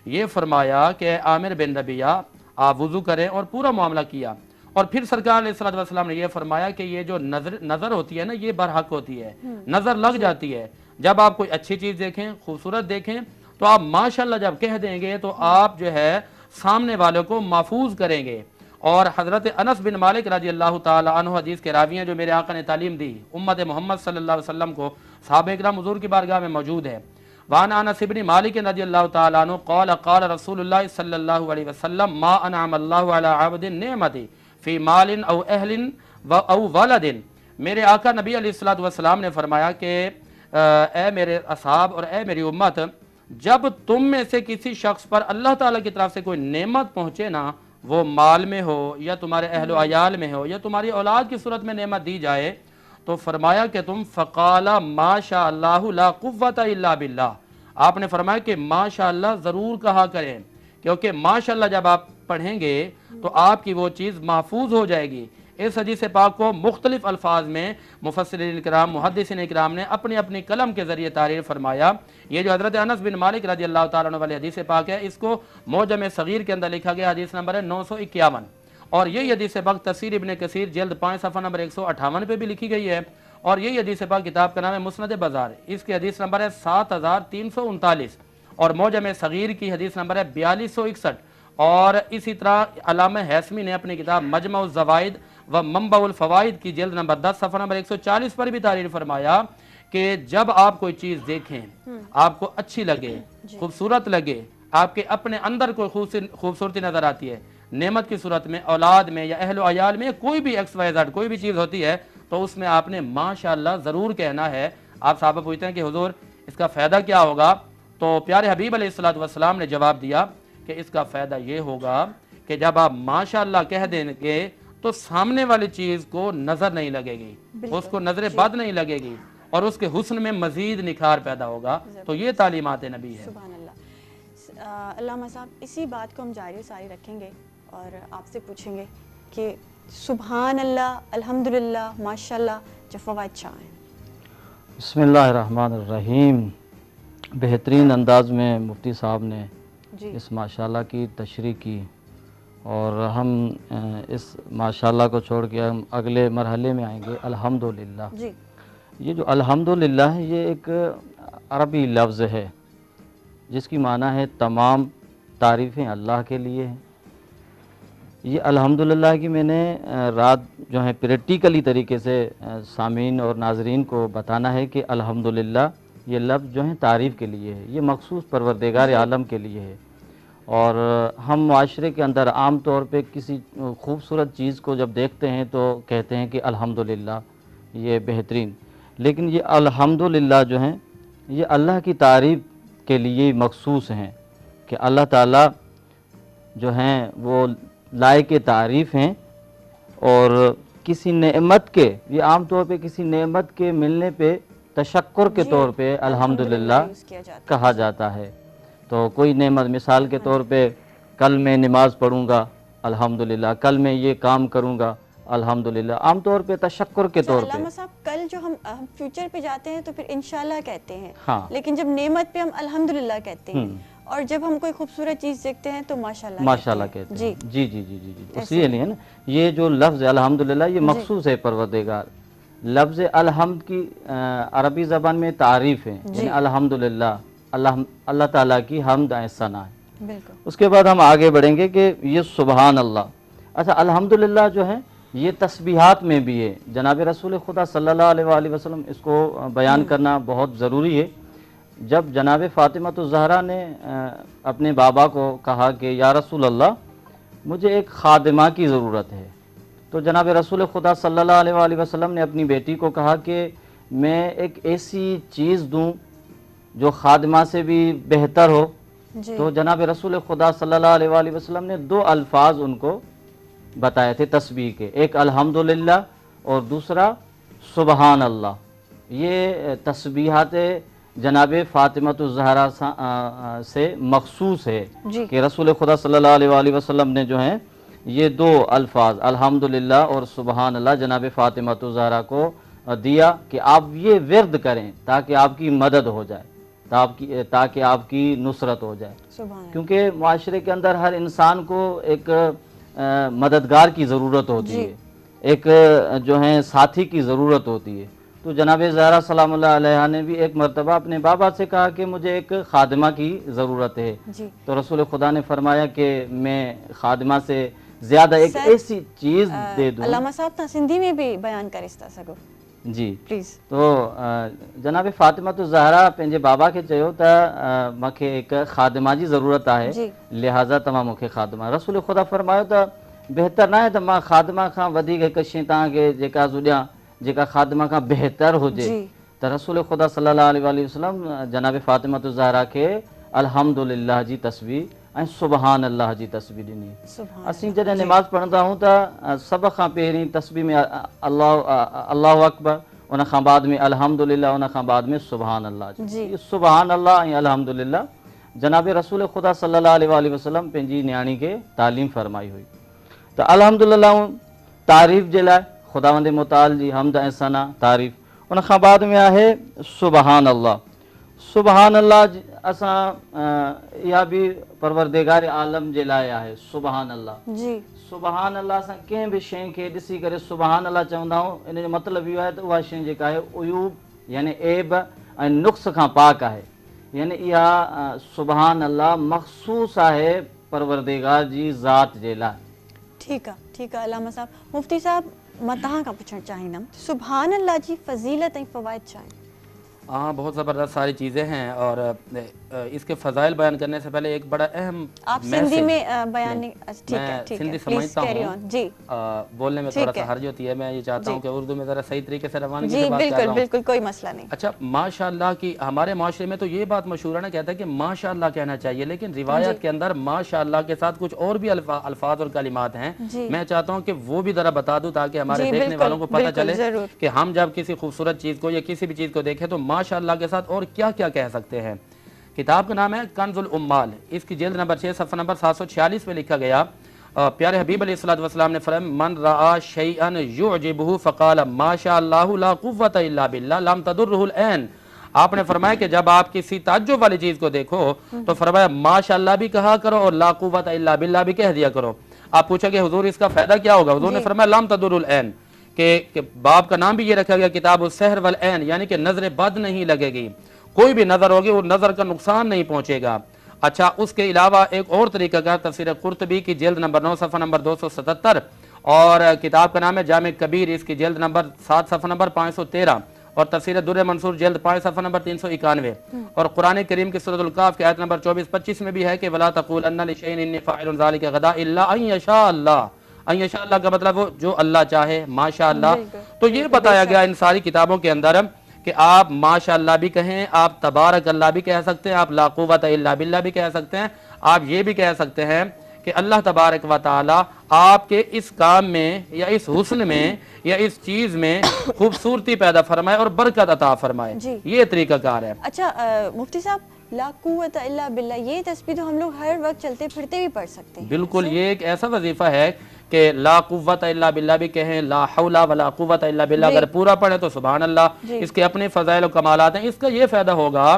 ये फरमाया कि आमिर बिन रबिया आप वज़ू करें, और पूरा मामला किया. और फिर सरकार अलैहिस्सलातु वस्सलाम ने यह फरमाया कि ये जो नज़र होती है ना, ये बरहक होती है, नज़र लग जाती है. जब आप कोई अच्छी चीज़ देखें, खूबसूरत देखें, तो आप माशाअल्लाह जब कह देंगे तो आप जो है सामने वालों को महफूज करेंगे. और हज़रत अनस बिन मालिक रज़ी अल्लाह ताला अन्हु हदीस के रावी हैं जो मेरे आका ने तालीम दी उम्मत मोहम्मद सल्लल्लाहु अलैहि वसल्लम को. सहाबा इकराम हुज़ूर की बारगाह में मौजूद है. वान अनस इब्न मालिक रज़ियल्लाहु तआला अन्हु क़ाल क़ाल रसूलुल्लाह सल्लल्लाहु अलैहि वसल्लम मा अनअम अल्लाहु अला अब्दिन निअमति फ़ी मालिन औ अहलिन व औ वलदिन। मेरे आका नबी अलैहिस्सलातु वस्सलाम ने फरमाया कि ए मेरे असहाब और ए मेरी उम्मत, जब तुम में से किसी शख्स पर अल्लाह ताला की तरफ से कोई नेमत पहुँचे ना, वो माल में हो या तुम्हारे अहल अयाल में हो या तुम्हारी औलाद की सूरत में नेमत दी जाए, तो फरमाया कि तुम फ़क़ाला माशा अल्लाहु ला कुव्वता इल्ला बिल्लाह, आपने फरमाया कि माशा अल्लाह ज़रूर कहा करें, क्योंकि माशा अल्लाह जब आप पढ़ेंगे तो आपकी वो चीज़ महफूज हो जाएगी। इस हदीस पाक को मुख्तलिफ अल्फाज में मुफस्सिरीन इकराम मुहद्दिसीन इकराम ने अपनी अपनी कलम के ज़रिए तारीर फरमाया। ये जो हज़रत अनस बिन मालिक रज़ियल्लाहु ताला अन्हु वाली हदीस पाक है, इसको मौजम सगीर के अंदर लिखा गया, हदीस नंबर है 951, और यही हदीस पाक तफसीर इब्न कसीर जल्द 5 सफ़ा नंबर 158 पे भी लिखी गई है। और यही हदीस पाक किताब का नाम है मुस्नद बाज़ार, इसकी हदीस नंबर है 7339, और मौजम सगीर की हदीस नंबर है 4261। और इसी तरह अल्लामा हैसमी ने अपनी किताब मजमुअ ज़वाइद व मंबउल फ़वाइद की जल्द नंबर 10 सफ़ा नंबर 140 पर भी तारीर फरमाया कि जब आप कोई चीज़ देखें, आपको अच्छी लगे, खूबसूरत लगे, आपके अपने अंदर कोई खूबसूरती नज़र आती है, नेमत की सूरत में, औलाद में या अहल अयाल में, कोई भी XYZ कोई भी चीज़ होती है, तो उसमें आपने माशाअल्लाह ज़रूर कहना है। आप साहब पूछते हैं कि हुजूर इसका फ़ायदा क्या होगा, तो प्यारे हबीब अलैहिस्सलातु वस्सलाम ने जवाब दिया कि इसका फ़ायदा ये होगा कि जब आप माशाअल्लाह कह देंगे तो सामने वाली चीज़ को नज़र नहीं लगेगी, उसको नज़र बद नहीं लगेगी, और उसके हुस्न में मज़ीद निखार पैदा होगा। तो ये तालीमात नबी है। सुभान अल्लाह। अल्लामा साहब, इसी बात को हम जारी सारी रखेंगे और आपसे पूछेंगे कि सुभान अल्लाह, अल्हम्दुलिल्लाह, माशाअल्लाह जो फ़वाइद क्या हैं। बिस्मिल्लाहिर्रहमानिर्रहीम। बेहतरीन अंदाज में मुफ्ती साहब ने जी इस माशाअल्लाह की तशरीह की, और हम इस माशाअल्लाह को छोड़ के हम अगले मरहले में आएंगे अल्हम्दुलिल्लाह। जी ये जो अल्हम्दुलिल्लाह है, ये एक अरबी लफ्ज़ है जिसकी माना है तमाम तारीफ़ें अल्लाह के लिए हैं। ये अल्हम्दुलिल्लाह की मैंने रात जो है प्रैक्टिकली तरीके से सामीन और नाजरीन को बताना है कि अल्हम्दुलिल्लाह ये लफ्ज़ जो है तारीफ़ के लिए है, ये मखसूस परवरदिगार आलम के लिए है। और हम माशरे के अंदर आम तौर पे किसी खूबसूरत चीज़ को जब देखते हैं तो कहते हैं कि अल्हम्दुलिल्लाह ये बेहतरीन, लेकिन ये अल्हम्दुलिल्लाह जो हैं ये अल्लाह की तारीफ़ के लिए मखसूस हैं कि अल्लाह ताला जो हैं वो लायक तारीफ़ हैं। और किसी नेमत के, ये आम तौर पे किसी नेमत के मिलने पे तशक्कुर के तौर पे अल्हम्दुलिल्लाह यूज़ किया जाता है। कहा जाता है। तो कोई नेमत, मिसाल के तौर पे कल मैं नमाज़ पढ़ूँगा अल्हम्दुलिल्लाह, कल मैं ये काम करूँगा अल्हम्दुलिल्लाह, आम तौर पे तशक्कुर के तौर पे। अल्लामा साहब, कल जो हम फ्यूचर पे जाते हैं तो फिर इंशाल्लाह कहते हैं, हाँ। लेकिन जब नेमत पे हम अल्हम्दुलिल्लाह कहते हैं, और जब हम कोई खूबसूरत चीज़ देखते हैं तो माशाल्लाह माशाल्लाह कहते हैं। जी जी जी जी जी इसलिए नहीं है ना, ये जो लफ्ज़ अल्हम्दुलिल्लाह ये मखसूस है परवरदिगार। लफ्ज़ अलहम्द की अरबी ज़बान में तारीफ़ है, यानी अल्हम्दुलिल्लाह, अल्लाह ताला की हम्द सना है। बिल्कुल। उसके बाद हम आगे बढ़ेंगे कि ये सुबहान अल्लाह। अच्छा, अल्हम्दुलिल्लाह जो है ये तस्बीहात में भी है। जनाब रसूल खुदा सल्लल्लाहु अलैहि वसल्लम इसको बयान करना बहुत ज़रूरी है। जब जनाब फ़ातिमा ज़हरा ने अपने बाबा को कहा कि या रसूल अल्लाह मुझे एक खादिमा की ज़रूरत है, तो जनाब रसूल खुदा सल्लल्लाहु अलैहि वसल्लम ने अपनी बेटी को कहा कि मैं एक ऐसी चीज़ दूँ जो खादिमा से भी बेहतर हो। तो जनाब रसूल खुदा सल्लल्लाहु अलैहि वसल्लम ने दो अल्फाज उनको बताए थे तस्बीह के, एक अल्हम्दुलिल्लाह और दूसरा सुबहान अल्लाह। ये तस्बीहात जनाब फ़ातिमा ज़हरा से मखसूस है कि रसूल खुदा सल्लल्लाहु अलैहि वसल्लम ने जो है ये दो अल्फाज अल्हम्दुलिल्लाह और सुबहान अल्लाह जनाब फ़ातिमा ज़हरा को दिया कि आप ये विर्द करें ताकि आपकी मदद हो जाए, ताकि आपकी नुसरत हो जाए। क्योंकि माशरे के अंदर हर इंसान को एक मददगार की ज़रूरत होती है, एक जो है साथी की ज़रूरत होती है। तो जनाब ज़हरा सलामुल्लाह अलैहा ने भी एक मरतबा अपने बाबा से कहा कि मुझे एक खादिमा की ज़रूरत है। तो रसूल खुदा ने फरमाया कि मैं खादिमा से ज़्यादा एक ऐसी चीज़ दे दूँ। अल्लामा साहब ता सिंधी में भी बयान कर सको। जी प्लीज़। तो जनाब फ़ातिमा तो ज़हरा पंहिंजे बाबा खे चयो त मूंखे हिकु ख़ादिमा जी ज़रूरत आहे, जी। लिहाज़ा तव्हां मूंखे ख़ादिमा। रसूल ख़ुदा फरमायो त बहितर न आहे त मां ख़ादिमा खां वधीक हिकु शइ तव्हांखे जेका ॾियां जेका ख़ादिमा खां बहितर हुजे। जी। त रसूल ख़ुदा सल्लल्लाहु अलैहि वसल्लम जनाब फ़ातिमा तो ज़हरा खे अल्हम्दुलिल्लाह जी तस्बीह ऐं सुबहान अल्लाह जी तस्बीह ॾिनी। सुभान असीं अल्लाह। जॾहिं जी। निमाज़ पढ़ंदा आहियूं त सभ खां पहिरीं तस्बीह में अल्लाहु अकबर, उन खां बाद में अल्हम्दुलिल्लाह, उन खां बाद में सुबहान अल्लाह जी। जी। सुबहान अल्लाह ऐं अल्हम्दुलिल्लाह जनाब रसूल ख़ुदा सल्लल्लाहु अलैहि वसल्लम पंहिंजी न्याणी खे तालीम फरमाई हुई। त अल्हम्दुलिल्लाह तारीफ़ जे लाइ ख़ुदावंद मुताल जी हमद ऐं सना तारीफ़। उन खां बाद में आहे सुबहान अल्लाह। सुबहान अल्लाह असां इहा बि परवरदिगार आलम जे लाइ आहे सुबहान अल्लाह। जी। सुबहान अल्लाह सां कंहिं बि शइ खे ॾिसी करे सुबहान अल्लाह चवंदा आहियूं, इन जो मतिलबु इहो आहे त उहा शइ जेका आहे उयूब यानी ऐब ऐं नुक़्स खां पाक आहे। यानी इहा सुबहान अल्लाह मख़सूस आहे परवरदिगार जी ज़ात जे लाइ। ठीक है अलामा साहब। मुफ्ती साहब मां तव्हां खां पुछणु चाहींदमि सुभान अल्लाह जी फ़ज़ीलत ऐं फ़वाइद छा आहिनि? हाँ, बहुत ज़बरदस्त सारी चीज़ें हैं और इसके फ़ज़ाइल बयान करने से पहले एक बड़ा अहम आप मैसेज सिंधी में बयान नहीं, ठीक है मैं ठीक सिंधी है, प्लीज समझता कैरी हूँ, ऑन। जी बोलने में ठीक थोड़ा सा है। हर्ज होती है। मैं ये चाहता जी। हूँ कि उर्दू में ज़रा सही तरीके से रवानगी जी से बात कर बिल्कुल रहा हूँ। बिल्कुल, कोई मसला नहीं। अच्छा, माशाअल्लाह की हमारे माशरे में तो ये बात मशहूर है ना, कहता है कि माशाअल्लाह कहना चाहिए, लेकिन रिवायत के अंदर माशाअल्लाह के साथ कुछ और भी अल्फाज और कलिमात हैं। जी। मैं चाहता हूँ कि वो भी ज़रा बता दूँ ताकि हमारे जी, देखने बिल्कुल, वालों को पता बिल्कुल, चले ज़रूर। कि हम जब किसी खूबसूरत चीज़ को या किसी भी चीज़ को देखें तो माशाअल्लाह के साथ और क्या क्या कह सकते हैं। किताब का नाम है कंजुल उम्माल, इसकी जिल्द नंबर 6 सफ़ा नंबर 746 पे लिखा गया। प्यारे हबीब अलैहिस्सलातु वस्सलाम ने फरमाया मन रआ शैअन युअजिबुहु फ़क़ाल माशाअल्लाहु ला कुव्वता इल्ला बिल्लाह लम तदुर्रुहुल ऐन। आपने फरमाया कि जब आप किसी ताज्जुब वाली चीज़ को देखो तो फरमाया माशाअल्लाह भी कहा करो और ला कुव्वता इल्ला बिल्लाह भी कह दिया करो। आप पूछोगे हुजूर इसका फ़ायदा क्या होगा? हुजूर ने फरमाया लम तदुर्रुल ऐन, कि बाब का नाम भी ये रखा गया किताब सहर वल ऐन, यानी कि नजर बद नहीं लगेगी, कोई भी नजर होगी वो नजर का नुकसान नहीं पहुंचेगा। अच्छा, उसके अलावा एक और तरीका का तफसीर कुर्तबी की जिल्द नंबर 9 सफ़ा नंबर 277 और किताब का नाम है जामे कबीर, इसकी जिल्द नंबर 7 सफ़ा नंबर 513 और तफसीर दुर्र मंसूर जिल्द 5 सफ़ा नंबर 391 और कुरान करीम की सूरह अल-काफ की आयत नंबर 24-25 में भी है कि वला तक़ूलन्ना लिशैइन इन्नी फ़ाइलुन ज़ालिका गदा इल्ला अन यशा अल्लाह। अन यशा अल्लाह का मतलब वो जो अल्लाह चाहे, माशा अल्लाह। तो ये बताया गया इन सारी किताबों के अंदर कि आप माशाअल्लाह भी कहें, आप तबारक अल्लाह भी कह सकते हैं, आप ला कुव्वता इल्ला बिल्लाह भी कह सकते हैं। आप ये भी कह सकते हैं कि अल्लाह तबारक व तआला आपके इस काम में या इस हुस्न में या इस चीज़ में खूबसूरती पैदा फरमाए और बरकत अता फरमाए। ये तरीक़ाकार है। अच्छा मुफ्ती साहब, ला कुव्वता इल्ला बिल्लाह ये तस्बीह तो हम लोग हर वक्त चलते फिरते भी पढ़ सकते हैं। बिल्कुल, ये एक ऐसा वजीफा है कि ला कुव्वता इल्ला बिल्लाह भी कहें, ला हौला वला कुव्वता इल्ला बिल्लाह अगर पूरा पढ़े तो सुभान अल्लाह। इसके अपने फ़ज़ाइल और कमालात हैं। इसका ये फ़ायदा होगा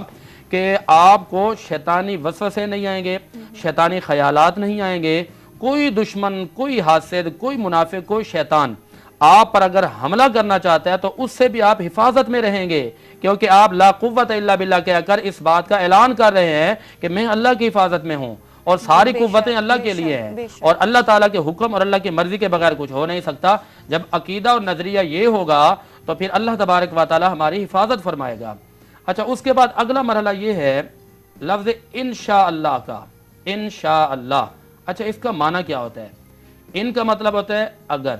कि आपको शैतानी वसवसे नहीं आएंगे, शैतानी ख्यालात नहीं आएंगे, कोई दुश्मन, कोई हासिद, कोई मुनाफिक, कोई शैतान आप पर अगर हमला करना चाहता है तो उससे भी आप हिफाजत में रहेंगे, क्योंकि आप ला कुव्वता इल्ला बिल्लाह कहकर इस बात का ऐलान कर रहे हैं कि मैं अल्लाह की हिफाजत में हूँ और सारी कुव्वतें अल्लाह के लिए हैं और अल्लाह ताला के हुक्म और अल्लाह की मर्जी के बगैर कुछ हो नहीं सकता। जब अकीदा और नजरिया ये होगा तो फिर अल्लाह तबारक व तआला हमारी हिफाजत फरमाएगा। अच्छा, उसके बाद अगला मरहला ये है लफ्ज़ इंशाअल्लाह का। इंशाअल्लाह, अच्छा इसका माना क्या होता है? इन का मतलब होता है अगर,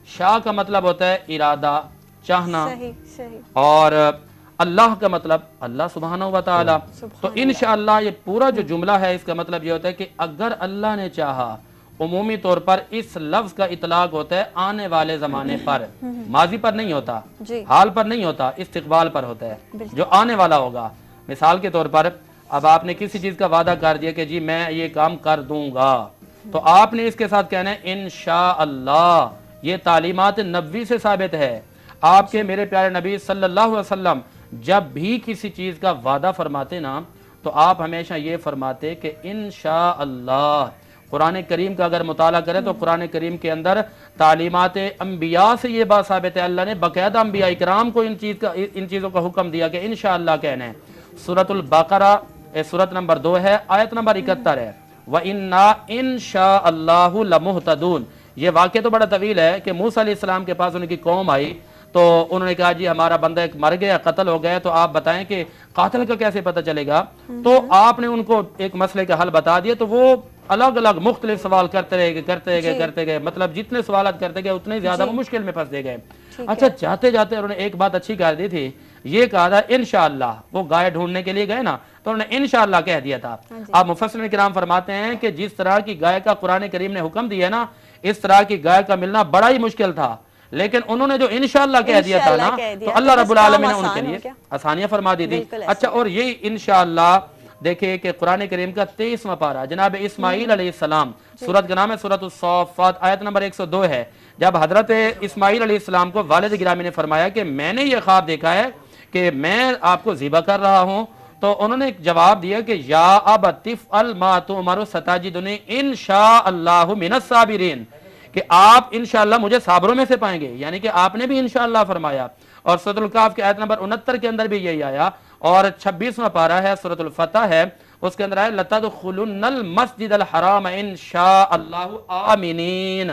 शाह का मतलब होता है इरादा, चाहना, सही सही, और अल्लाह का मतलब अल्लाह सुब्हानहू व तआला। तो इंशाअल्लाह ये पूरा जो जुमला है इसका मतलब ये होता है कि अगर अल्लाह ने चाहा, उमूमी तौर पर इस लफ्ज का इतलाक होता है आने वाले ज़माने पर, माजी पर नहीं होता, हाल पर नहीं होता, इस्तिकबाल पर होता है जो आने वाला होगा। मिसाल के तौर पर अब आपने किसी चीज़ का वादा कर दिया कि जी मैं ये काम कर दूंगा, तो आपने इसके साथ कहना है इंशाअल्लाह। ये तालीमात नबवी से साबित है। आपके मेरे प्यारे नबी सल्लल्लाहु अलैहि वसल्लम जब भी किसी चीज़ का वादा फरमाते ना तो आप हमेशा ये फरमाते कि इंशाअल्लाह। कुरान करीम का अगर मुताला करें तो कुरान करीम के अंदर तालीमात अंबिया से ये बात साबित है। अल्लाह ने बाकायदा अंबिया इकराम को इन चीज़ों का हुक्म दिया कि इंशाअल्लाह कहना है। सूरतुल बकरा सूरत नंबर 2 है, आयत नंबर 71 है, व इन्ना इंशाअल्लाहु लमुहतदून। ये वाक़या तो बड़ा तवील है कि मूसा अलैहिस्सलाम के पास उनकी कौम आई تو انہوں نے کہا جی ہمارا بندہ ایک مر گیا، قتل ہو گیا، تو آپ بتائیں کہ قاتل کا کیسے پتہ چلے گا؟ تو آپ نے ان کو ایک مسئلے کا حل بتا دیا، تو وہ الگ الگ مختلف سوال کرتے گئے، مطلب جتنے سوالات کرتے گئے اتنے زیادہ وہ مشکل میں پھنستے گئے۔ اچھا جاتے جاتے انہوں نے ایک بات اچھی کر دی تھی، یہ کہا تھا انشاءاللہ، وہ گائے ڈھونڈنے کے لیے گئے نا، تو انہوں نے انشاءاللہ کہہ دیا تھا۔ آپ مفسرین کرام فرماتے ہیں کہ جس طرح کی گائے کا قرآن کریم نے حکم دیا نا، اس طرح کی گائے کا ملنا بڑا ہی مشکل تھا، لیکن انہوں نے جو انشاءاللہ کہہ دیا تھا نا، تو اللہ رب العالمین نے ان کے لیے آسانیاں فرما دی تھی۔ اچھا اور یہی انشاءاللہ دیکھیں کہ قرآن کریم کا 23واں پارہ، جناب اسماعیل علیہ السلام، سورت کا نام ہے سورت الصافات، آیت نمبر 102 ہے۔ جب حضرت اسماعیل علیہ السلام کو والد گرامی نے فرمایا کہ میں نے یہ خواب دیکھا ہے کہ میں آپ کو ذبح کر رہا ہوں، تو انہوں نے جواب دیا کہ یا ابت افعل ما تؤمر ستجدنی انشاءاللہ من الصابرین، کہ آپ انشاءاللہ مجھے صابروں میں سے پائیں گے، یعنی کہ آپ نے بھی انشاءاللہ فرمایا۔ اور سورۃ الکہف کی آیت نمبر 69 کے اندر بھی یہی آیا، اور 26واں پارہ ہے سورۃ الفتح ہے، اس کے اندر ہے لَتَدْخُلُنَّ الْمَسْجِدَ الْحَرَامَ انشاءاللہ آمنین،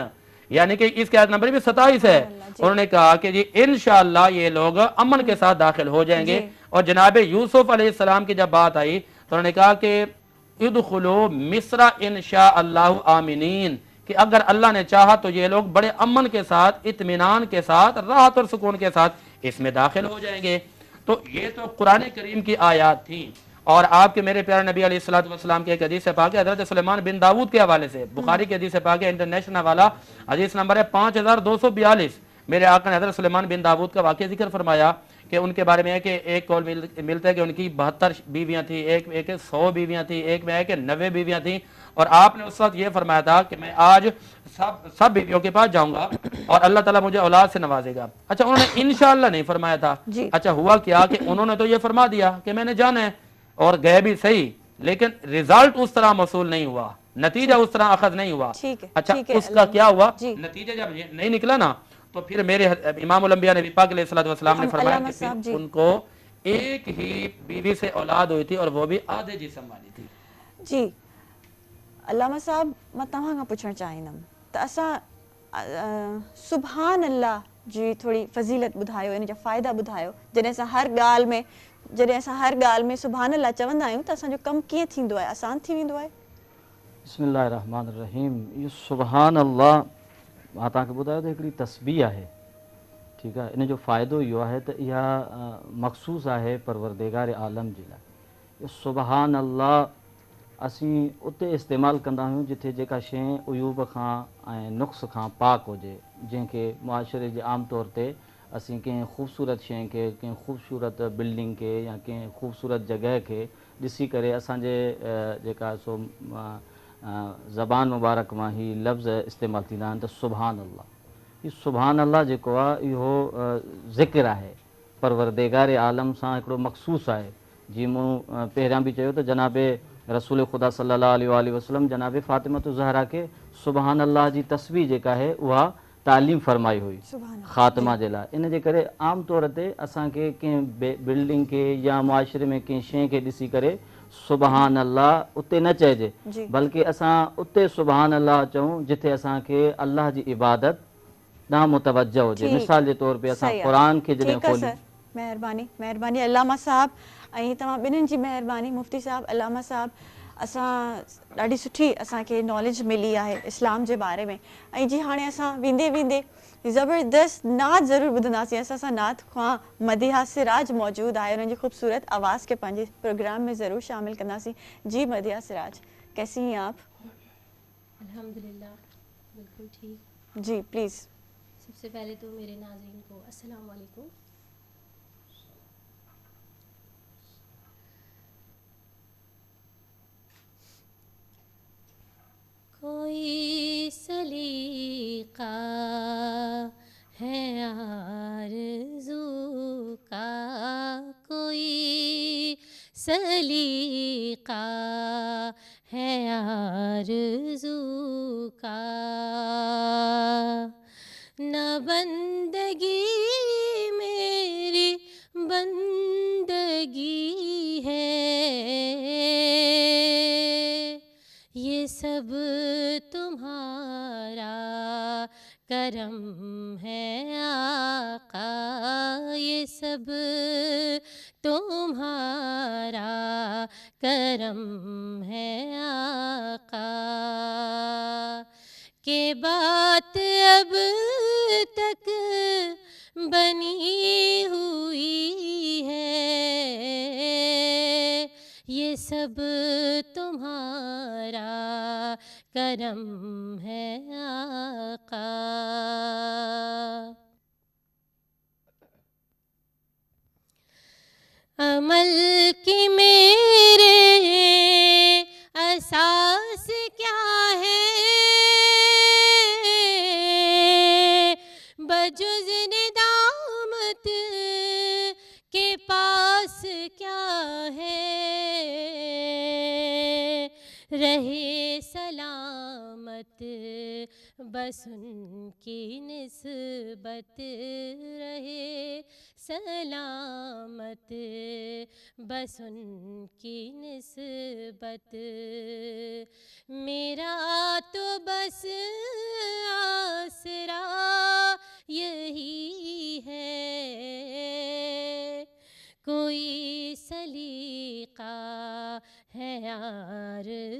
یعنی کہ اس کی آیت نمبر بھی 27 ہے۔ انہوں نے کہا کہ جی انشاءاللہ یہ لوگ امن کے ساتھ داخل ہو جائیں گے۔ اور جناب یوسف علیہ السلام کی جب بات آئی تو انہوں نے کہا کہ ادخلوا مصر انشاءاللہ آمنین، کہ اگر اللہ نے چاہا تو یہ لوگ بڑے امن کے ساتھ، اطمینان کے ساتھ، راحت اور سکون کے ساتھ اس میں داخل ہو جائیں گے۔ تو یہ تو قرآن کریم کی آیات تھیں۔ اور آپ کے میرے پیارے نبی علیہ الصلوۃ والسلام کی ایک حدیث پاک ہے حضرت سلیمان بن داؤد کے حوالے سے، بخاری کی حدیث پاک ہے، انٹرنیشنل حوالہ، حدیث نمبر ہے 5242۔ میرے آقا نے حضرت سلیمان بن داؤد کا واقعہ ذکر فرمایا کہ ان کے بارے میں ہے کہ ایک قول ملتا ہے کہ ان کی 72 بیویاں تھیں، ایک 100 بیویاں تھیں، ایک میں ہے کہ 90 بیویاں تھیں، اور آپ نے اس وقت یہ فرمایا تھا کہ میں آج سب بیویوں کے پاس جاؤں گا اور اللہ تعالیٰ مجھے اولاد سے نوازے گا۔ اچھا انہوں نے انشاءاللہ نہیں فرمایا تھا۔ اچھا ہوا کیا کہ انہوں نے تو یہ فرما دیا کہ میں نے جانا ہے، اور گئے بھی صحیح، لیکن رزلٹ اس طرح موصول نہیں ہوا، نتیجہ اس طرح اخذ نہیں ہوا۔ اچھا اس کا کیا ہوا؟ نتیجہ جب نہیں نکلا نا، تو پھر میرے امام الانبیاء نبی پاک علیہ الصلوۃ والسلام نے فرمایا کہ پھر ان کو ایک ہی بیوی سے اولاد ہوئی تھی، اور وہ بھی آدھے جسم والی تھی۔ جی علامہ صاحب میں تव्हां खां पुछणु चाहींदमि त असां सुभान अल्लाह जी थोड़ी फ़ज़ीलत ॿुधायो, इन जा फ़ाइदा ॿुधायो। जॾहिं असां हर ॻाल्हि में सुभान अल्लाह चवंदा आहियूं त असांजो कमु कीअं थींदो आहे, आसान थी वेंदो आहे? बिस्मिल्लाहिर्रहमानिर्रहीम। इहो सुभान अल्लाह मां तव्हांखे ॿुधायो त हिकिड़ी तस्बीह आहे, ठीकु आहे। इन जो फ़ाइदो इहो आहे त इहा मख़सूस आहे परवरदिगार आलम जे लाइ। इहो सुभान अल्लाह असीं उते इस्तेमालु कंदा आहियूं जिथे जेका शइ उयूब खां ऐं नुक़्स खां पाक हुजे, जंहिंखे मुआशरे जे आम तौर ते असीं कंहिं ख़ूबसूरत शइ खे, कंहिं ख़ूबसूरत बिल्डिंग खे या कंहिं ख़ूबसूरत जॻह खे ॾिसी करे असांजे जेका सो ज़बान मुबारक मां ही लफ़्ज़ इस्तेमालु थींदा आहिनि त सुभान अल्लाह। हीउ सुभान अल्लाह जेको आहे इहो ज़िक्र आहे, परवरदिगार आलम सां हिकिड़ो मख़सूस आहे। जीअं मूं पहिरियां बि चयो त जनाबे रसूल ख़ुदा सल्लल्लाहु अलैहि वसल्लम जनाब फ़ातिमत ज़हरा खे सुभान अल्लाह जी तस्बीह जेका आहे उहा तालीम फरमाई हुई ख़ात्मा जे लाइ। इन जे करे आम तौर ते असांखे कंहिं बिल्डिंग खे या मुआशरे में कंहिं शइ खे ॾिसी करे सुभान अल्लाह उते न चइजे, बल्कि असां उते सुभान अल्लाह चऊं जिथे असांखे अल्लाह जी इबादत ॾांहुं मुतवजह हुजे। मिसाल जे तौर ते असां क़ुरान खे जॾहिं खोलियूं। महिरबानी अल्लामा साहब ऐं तव्हां ॿिन्हिनि जी महिरबानी, मुफ़्ती साहब, अल्लामा साहब। असां ॾाढी सुठी असांखे नॉलेज मिली आहे इस्लाम जे बारे में। ऐं जी हाणे असां वेंदे वेंदे ज़बरदस्त नात ज़रूरु ॿुधंदासीं। असां सां नात ख़्वां मदिहा सिराज मौजूदु आहे, उन्हनि जी ख़ूबसूरत आवाज़ खे पंहिंजे प्रोग्राम में ज़रूरु शामिल कंदासीं। जी मदिहा सिराज, कैसी हैं आप? अल्हम्दुलिल्लाह बिल्कुल ठीक। जी प्लीज़। सबसे पहले तो मेरे नाज़रीन को अस्सलाम वालेकुम। कोई सलीका है आरज़ू का, कोई सलीका है आरज़ू का, न बंदगी मेरी बंदगी है, ये सब तुम्हारा करम है आका, کرم ہے آقا، کہ بات اب تک بنی ہوئی ہے، یہ سب تمہارا کرم ہے آقا۔ عمل کی میرے اساس کیا ہے، بجز ندامت کے پاس کیا ہے، رہے سلامت بس ان کی نسبت، رہے سلامت بس ان کی نسبت، میرا تو بس آسرا یہی ہے، کوئی سلیقہ ہے آرزو